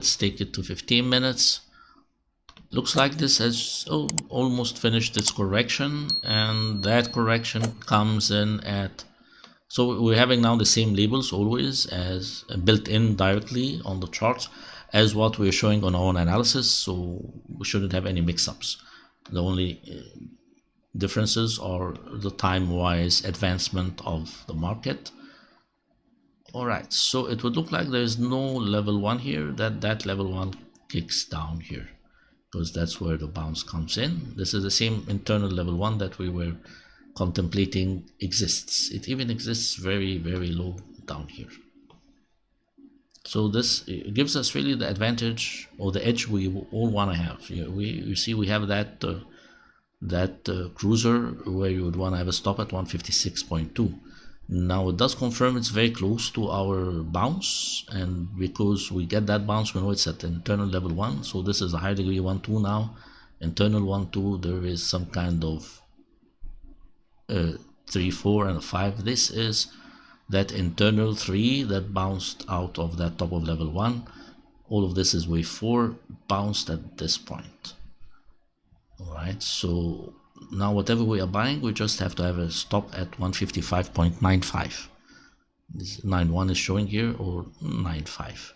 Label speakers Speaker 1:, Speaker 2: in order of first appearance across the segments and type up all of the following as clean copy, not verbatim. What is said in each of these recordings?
Speaker 1: Let's take it to 15 minutes. Looks like this has almost finished its correction, and that correction comes in at, so we're having now the same labels always as built in directly on the charts as what we're showing on our own analysis, so we shouldn't have any mix-ups. The only differences are the time-wise advancement of the market. Alright, so it would look like there's no level 1 here, that level 1 kicks down here, because that's where the bounce comes in. This is the same internal level 1 that we were contemplating exists. It even exists very, very low down here. So this gives us really the advantage or the edge we all want to have. You see we have that cruiser where you would want to have a stop at 156.2. Now it does confirm it's very close to our bounce, and because we get that bounce, we know it's at internal level 1. So this is a high degree 1-2 now. Internal 1-2, there is some kind of 3, 4 and a 5. This is that internal 3 that bounced out of that top of level 1. All of this is wave 4 bounced at this point. Alright, so now whatever we are buying, we just have to have a stop at 155.95. This 91 is showing here, or 95.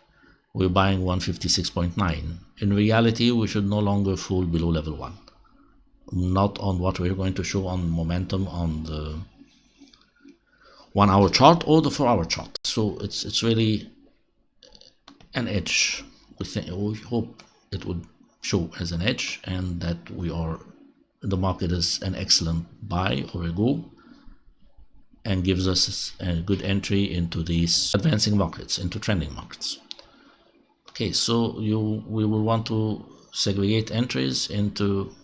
Speaker 1: We're buying 156.9. In reality, we should no longer fall below level 1. Not on what we're going to show on momentum on the 1 hour chart or the 4 hour chart. So it's really an edge. We hope it would show as an edge, and that the market is an excellent buy or a go, and gives us a good entry into these advancing markets, into trending markets. Okay, so we will want to segregate entries into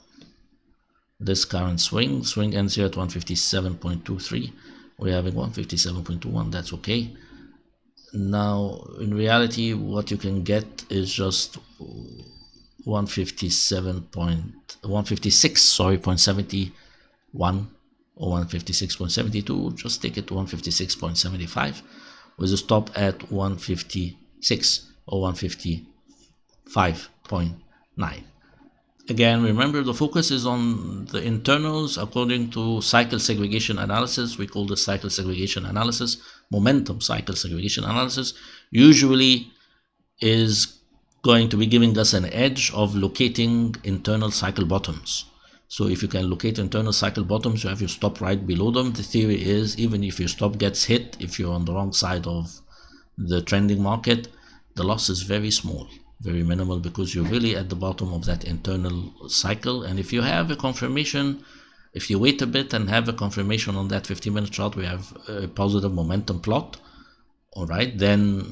Speaker 1: this current swing ends here at 157.23. we're having 157.21. that's okay. Now in reality what you can get is just 156.71 or 156.72. just take it to 156.75 with a stop at 156 or 155.9. Again, remember the focus is on the internals according to cycle segregation analysis. We call this cycle segregation analysis. Momentum cycle segregation analysis usually is going to be giving us an edge of locating internal cycle bottoms. So if you can locate internal cycle bottoms, you have your stop right below them. The theory is even if your stop gets hit, if you're on the wrong side of the trending market, the loss is very small, very minimal, because you're really at the bottom of that internal cycle. And if you have a confirmation, if you wait a bit and have a confirmation on that 15-minute chart, we have a positive momentum plot. All right, then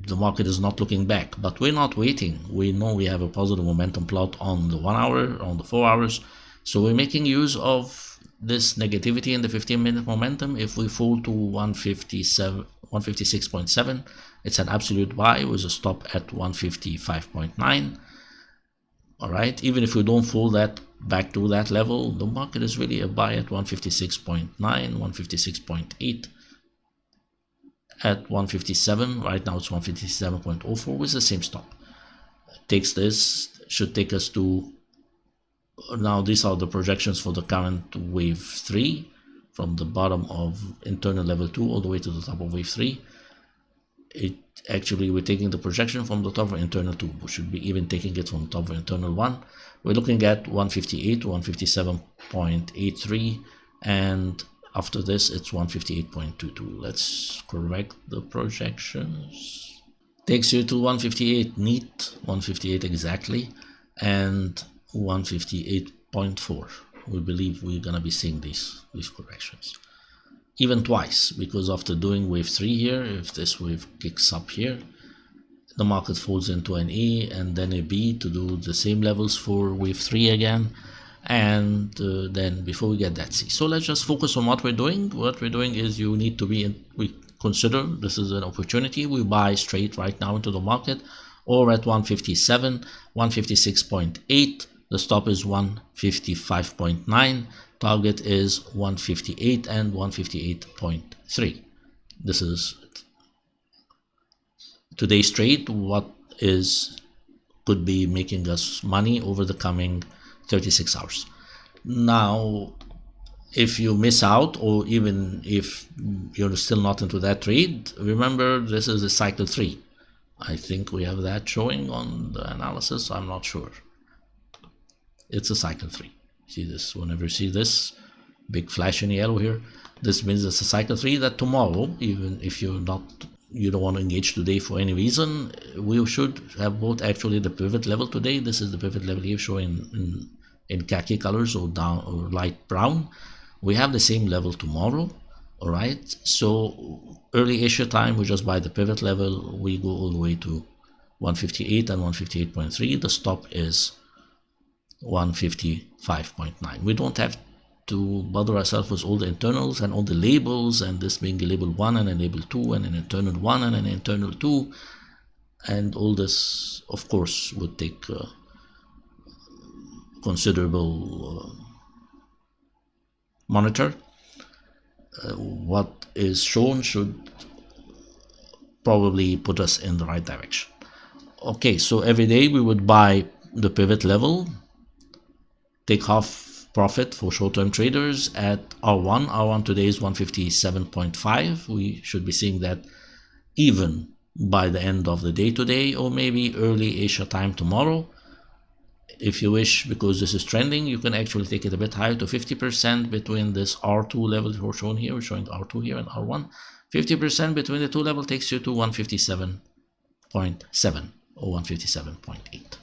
Speaker 1: the market is not looking back, but we're not waiting. We know we have a positive momentum plot on the 1 hour, on the 4 hours. So we're making use of this negativity in the 15-minute momentum. If we fall to 156.7, it's an absolute buy with a stop at 155.9. all right, even if we don't fall back to that level, the market is really a buy at 156.9, 156.8, at 157. right now it's 157.04 with the same stop. Should take us to, now these are the projections for the current wave 3, from the bottom of internal level 2 all the way to the top of wave 3. Actually we're taking the projection from the top of internal 2. We should be even taking it from the top of internal 1. We're looking at 158 to 157.83, and after this it's 158.22. let's correct the projections. Takes you to 158 neat, 158 exactly, and 158.4. we believe we're gonna be seeing these corrections even twice, because after doing wave 3 here, if this wave kicks up here, the market falls into an A and then a B to do the same levels for wave 3 again, and then before we get that C. So let's just focus on what we're doing. What we're doing is you need to be we consider this is an opportunity. We buy straight right now into the market, or at 157, 156.8. the stop is 155.9. target is 158 and 158.3. this is today's trade. What could be making us money over the coming 36 hours. Now, if you miss out, or even if you're still not into that trade, remember this is a cycle 3. I think we have that showing on the analysis. I'm not sure. It's a cycle 3. See this? Whenever you see this big flash in yellow here, this means it's a cycle 3, that tomorrow, even if you don't want to engage today for any reason, we should have both actually the pivot level today. This is the pivot level here showing in khaki colors or down or light brown. We have the same level tomorrow. All right, so early Asia time, we just buy the pivot level. We go all the way to 158 and 158.3. The stop is 155.9. We don't have to bother ourselves with all the internals and all the labels, and this being a label 1 and a label 2 and an internal 1 and an internal 2, and all this of course would take considerable monitor. What is shown should probably put us in the right direction. Okay, so every day we would buy the pivot level, take half profit for short-term traders at R1. R1 today is 157.5. We should be seeing that even by the end of the day today, or maybe early Asia time tomorrow. If you wish, because this is trending, you can actually take it a bit higher to 50% between this R2 level we're shown here. We're showing R2 here and R1. 50% between the two levels takes you to 157.7 or 157.8.